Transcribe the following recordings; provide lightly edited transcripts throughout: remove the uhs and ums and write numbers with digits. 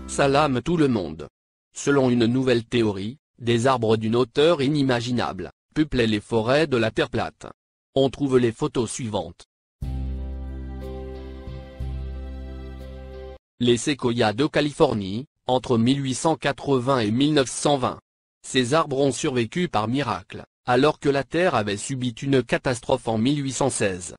Ça lame tout le monde. Selon une nouvelle théorie, des arbres d'une hauteur inimaginable peuplaient les forêts de la Terre plate. On trouve les photos suivantes. Les séquoias de Californie, entre 1880 et 1920. Ces arbres ont survécu par miracle, alors que la Terre avait subi une catastrophe en 1816.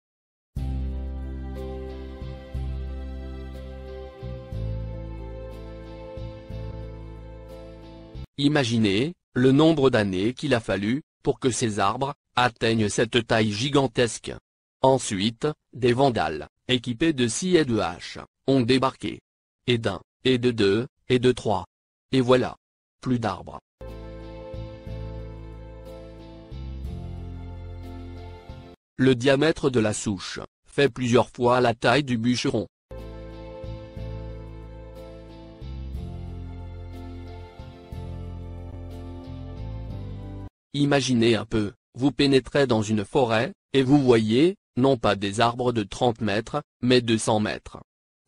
Imaginez le nombre d'années qu'il a fallu pour que ces arbres atteignent cette taille gigantesque. Ensuite, des vandales, équipés de scies et de haches, ont débarqué. Et d'un, et de deux, et de trois. Et voilà. Plus d'arbres. Le diamètre de la souche fait plusieurs fois la taille du bûcheron. Imaginez un peu, vous pénétrez dans une forêt, et vous voyez, non pas des arbres de 30 mètres, mais de 100 mètres.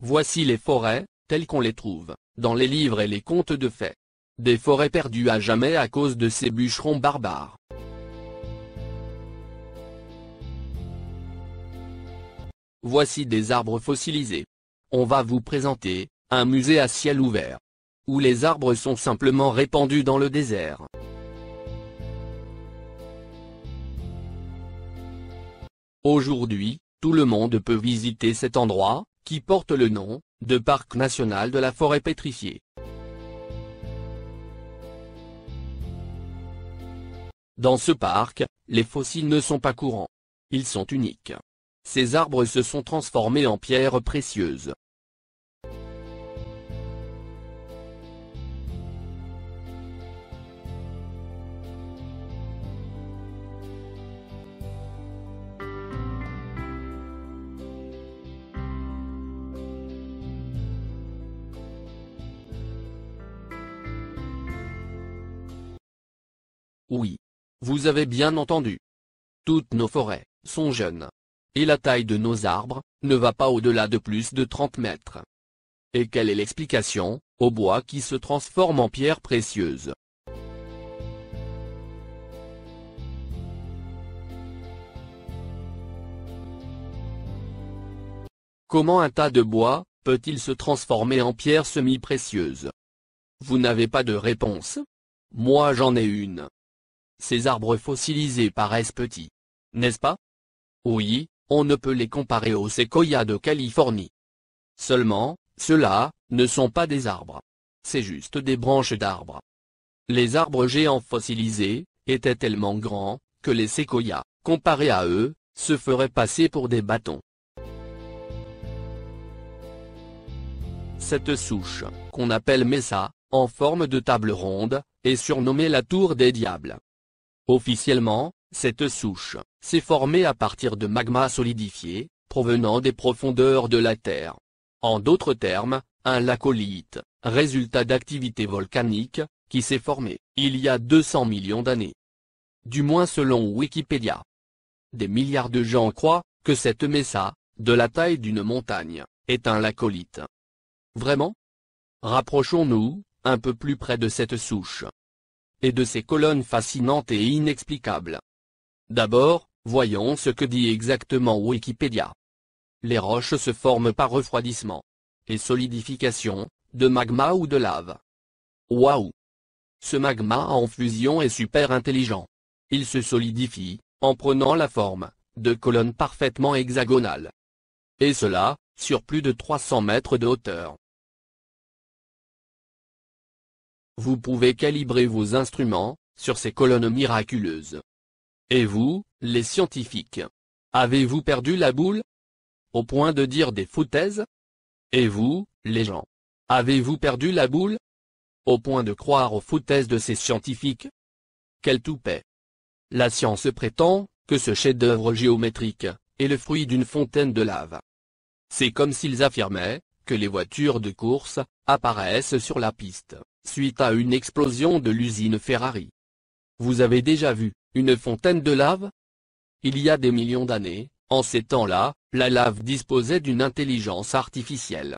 Voici les forêts, telles qu'on les trouve, dans les livres et les contes de fées. Des forêts perdues à jamais à cause de ces bûcherons barbares. Voici des arbres fossilisés. On va vous présenter un musée à ciel ouvert, où les arbres sont simplement répandus dans le désert. Aujourd'hui, tout le monde peut visiter cet endroit, qui porte le nom de Parc national de la forêt pétrifiée. Dans ce parc, les fossiles ne sont pas courants. Ils sont uniques. Ces arbres se sont transformés en pierres précieuses. Oui. Vous avez bien entendu. Toutes nos forêts sont jeunes. Et la taille de nos arbres ne va pas au-delà de plus de 30 mètres. Et quelle est l'explication au bois qui se transforme en pierres précieuses? Comment un tas de bois peut-il se transformer en pierres semi-précieuses? Vous n'avez pas de réponse? Moi j'en ai une. Ces arbres fossilisés paraissent petits. N'est-ce pas? Oui, on ne peut les comparer aux séquoias de Californie. Seulement, ceux-là ne sont pas des arbres. C'est juste des branches d'arbres. Les arbres géants fossilisés étaient tellement grands que les séquoias, comparés à eux, se feraient passer pour des bâtons. Cette souche, qu'on appelle mesa, en forme de table ronde, est surnommée la tour des diables. Officiellement, cette souche s'est formée à partir de magma solidifié, provenant des profondeurs de la Terre. En d'autres termes, un laccolite, résultat d'activité volcanique, qui s'est formé il y a 200 millions d'années. Du moins selon Wikipédia. Des milliards de gens croient que cette mesa, de la taille d'une montagne, est un laccolite. Vraiment? Rapprochons-nous un peu plus près de cette souche. Et de ces colonnes fascinantes et inexplicables. D'abord, voyons ce que dit exactement Wikipédia. Les roches se forment par refroidissement et solidification, de magma ou de lave. Waouh! Ce magma en fusion est super intelligent. Il se solidifie, en prenant la forme de colonnes parfaitement hexagonales. Et cela, sur plus de 300 mètres de hauteur. Vous pouvez calibrer vos instruments sur ces colonnes miraculeuses. Et vous, les scientifiques, avez-vous perdu la boule? Au point de dire des foutaises? Et vous, les gens, avez-vous perdu la boule? Au point de croire aux foutaises de ces scientifiques? Quel toupet! La science prétend que ce chef-d'œuvre géométrique est le fruit d'une fontaine de lave. C'est comme s'ils affirmaient que les voitures de course apparaissent sur la piste suite à une explosion de l'usine Ferrari. Vous avez déjà vu une fontaine de lave? Il y a des millions d'années, en ces temps-là, la lave disposait d'une intelligence artificielle.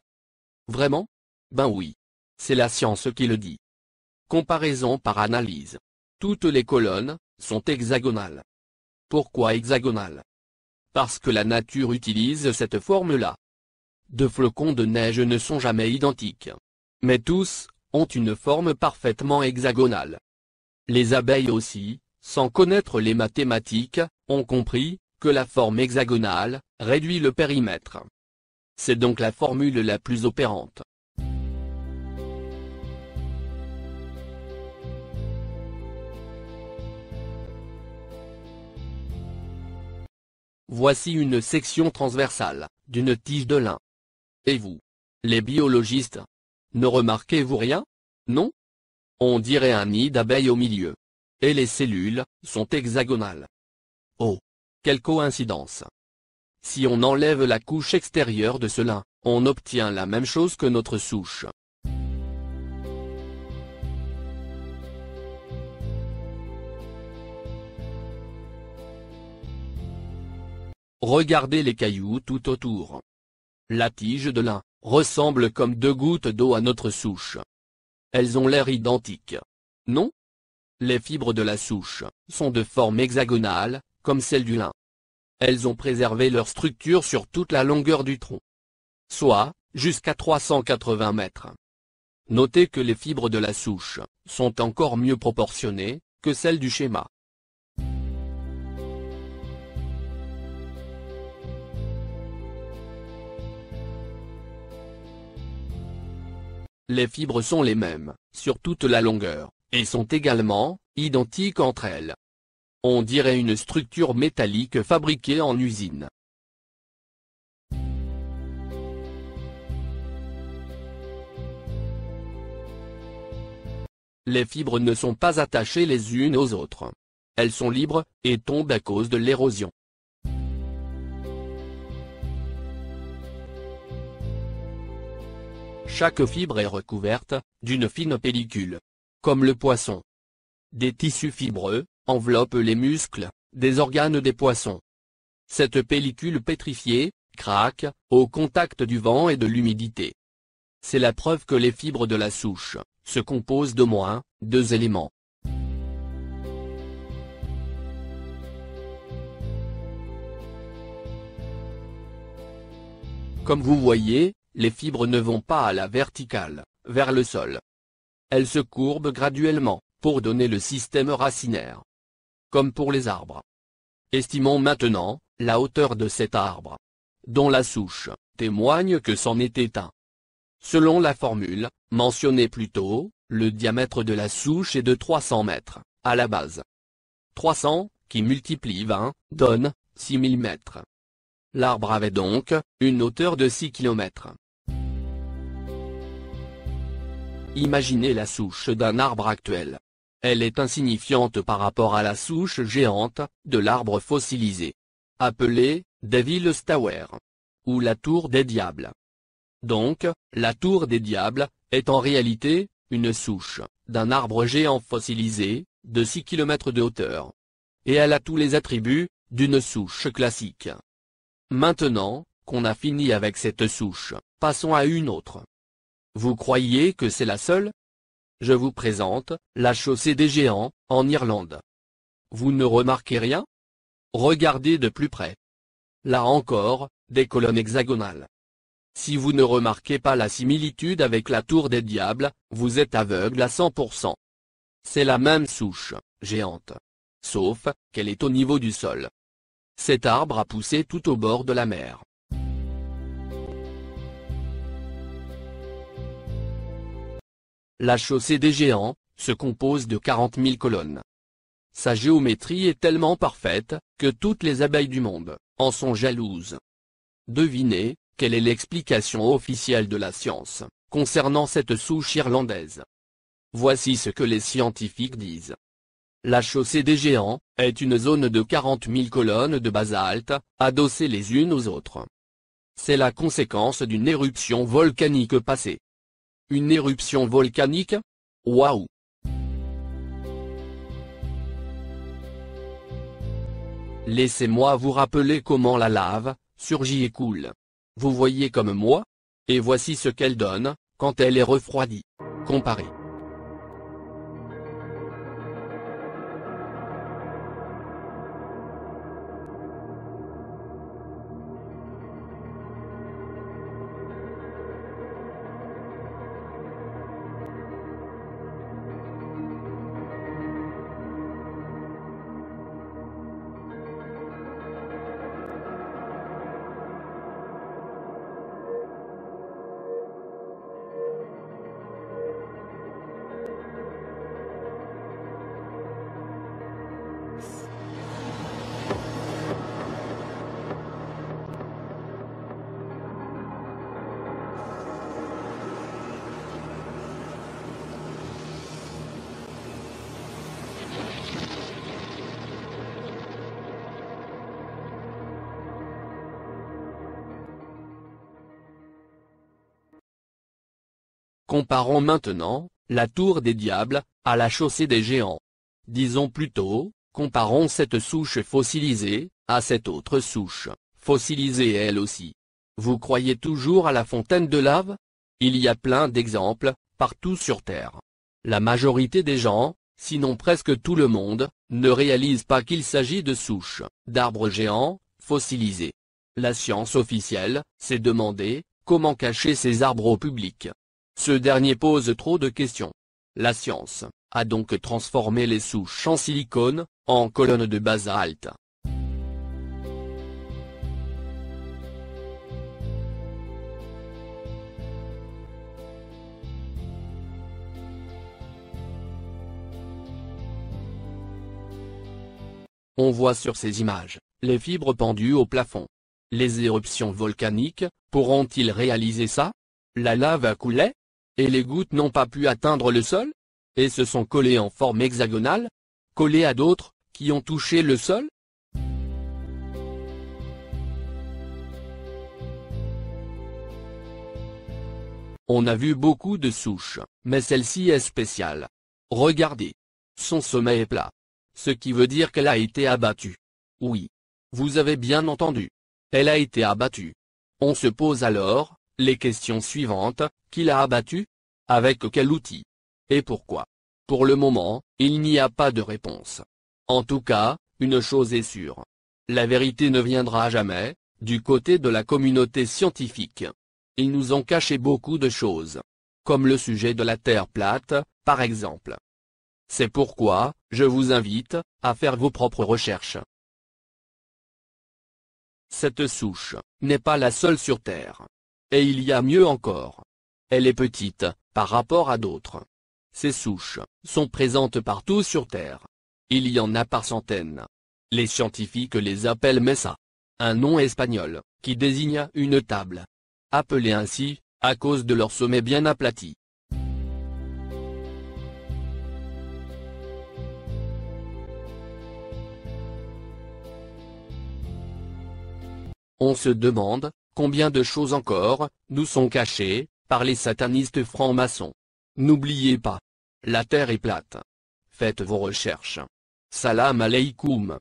Vraiment? Ben oui. C'est la science qui le dit. Comparaison par analyse. Toutes les colonnes sont hexagonales. Pourquoi hexagonales? Parce que la nature utilise cette forme-là. Deux flocons de neige ne sont jamais identiques. Mais tous ont une forme parfaitement hexagonale. Les abeilles aussi, sans connaître les mathématiques, ont compris que la forme hexagonale réduit le périmètre. C'est donc la formule la plus opérante. Voici une section transversale d'une tige de lin. Et vous, les biologistes, ne remarquez-vous rien? Non? On dirait un nid d'abeilles au milieu. Et les cellules sont hexagonales. Oh! Quelle coïncidence! Si on enlève la couche extérieure de ce lin, on obtient la même chose que notre souche. Regardez les cailloux tout autour. La tige de lin ressemble comme deux gouttes d'eau à notre souche. Elles ont l'air identiques. Non? Les fibres de la souche sont de forme hexagonale, comme celles du lin. Elles ont préservé leur structure sur toute la longueur du tronc. Soit, jusqu'à 380 mètres. Notez que les fibres de la souche sont encore mieux proportionnées que celles du schéma. Les fibres sont les mêmes, sur toute la longueur, et sont également identiques entre elles. On dirait une structure métallique fabriquée en usine. Les fibres ne sont pas attachées les unes aux autres. Elles sont libres, et tombent à cause de l'érosion. Chaque fibre est recouverte d'une fine pellicule. Comme le poisson. Des tissus fibreux enveloppent les muscles des organes des poissons. Cette pellicule pétrifiée craque au contact du vent et de l'humidité. C'est la preuve que les fibres de la souche se composent d'au moins deux éléments. Comme vous voyez, les fibres ne vont pas à la verticale, vers le sol. Elles se courbent graduellement, pour donner le système racinaire. Comme pour les arbres. Estimons maintenant la hauteur de cet arbre, dont la souche témoigne que c'en était un. Selon la formule mentionnée plus tôt, le diamètre de la souche est de 300 mètres, à la base. 300, qui multiplie 20, donne 6000 mètres. L'arbre avait donc une hauteur de 6 km. Imaginez la souche d'un arbre actuel. Elle est insignifiante par rapport à la souche géante de l'arbre fossilisé, appelée Devil's Tower, ou la tour des diables. Donc, la tour des diables est en réalité une souche d'un arbre géant fossilisé de 6 km de hauteur. Et elle a tous les attributs d'une souche classique. Maintenant qu'on a fini avec cette souche, passons à une autre. Vous croyez que c'est la seule? Je vous présente la chaussée des géants, en Irlande. Vous ne remarquez rien? Regardez de plus près. Là encore, des colonnes hexagonales. Si vous ne remarquez pas la similitude avec la tour des diables, vous êtes aveugle à 100%. C'est la même souche, géante. Sauf qu'elle est au niveau du sol. Cet arbre a poussé tout au bord de la mer. La chaussée des géants se compose de 40 000 colonnes. Sa géométrie est tellement parfaite que toutes les abeilles du monde en sont jalouses. Devinez, quelle est l'explication officielle de la science concernant cette souche irlandaise? Voici ce que les scientifiques disent. La chaussée des géants est une zone de 40 000 colonnes de basalte, adossées les unes aux autres. C'est la conséquence d'une éruption volcanique passée. Une éruption volcanique? Waouh! Laissez-moi vous rappeler comment la lave surgit et coule. Vous voyez comme moi? Et voici ce qu'elle donne quand elle est refroidie. Comparer. Comparons maintenant la tour des diables à la chaussée des géants. Disons plutôt, comparons cette souche fossilisée à cette autre souche, fossilisée elle aussi. Vous croyez toujours à la fontaine de lave? Il y a plein d'exemples, partout sur Terre. La majorité des gens, sinon presque tout le monde, ne réalise pas qu'il s'agit de souches, d'arbres géants, fossilisés. La science officielle s'est demandé comment cacher ces arbres au public. Ce dernier pose trop de questions. La science a donc transformé les souches en silicone, en colonnes de basalte. On voit sur ces images les fibres pendues au plafond. Les éruptions volcaniques pourront-ils réaliser ça? La lave a coulé? Et les gouttes n'ont pas pu atteindre le sol? Et se sont collées en forme hexagonale? Collées à d'autres, qui ont touché le sol? On a vu beaucoup de souches, mais celle-ci est spéciale. Regardez. Son sommet est plat. Ce qui veut dire qu'elle a été abattue. Oui. Vous avez bien entendu. Elle a été abattue. On se pose alors les questions suivantes: qui l'a abattue? Avec quel outil? Et pourquoi? Pour le moment, il n'y a pas de réponse. En tout cas, une chose est sûre. La vérité ne viendra jamais, du côté de la communauté scientifique. Ils nous ont caché beaucoup de choses. Comme le sujet de la Terre plate, par exemple. C'est pourquoi, je vous invite à faire vos propres recherches. Cette souche n'est pas la seule sur Terre. Et il y a mieux encore. Elle est petite, par rapport à d'autres. Ces souches sont présentes partout sur Terre. Il y en a par centaines. Les scientifiques les appellent mesa. Un nom espagnol, qui désigne une table. Appelée ainsi, à cause de leur sommet bien aplati. On se demande, combien de choses encore nous sont cachées par les satanistes francs-maçons. N'oubliez pas. La Terre est plate. Faites vos recherches. Salam alaykoum.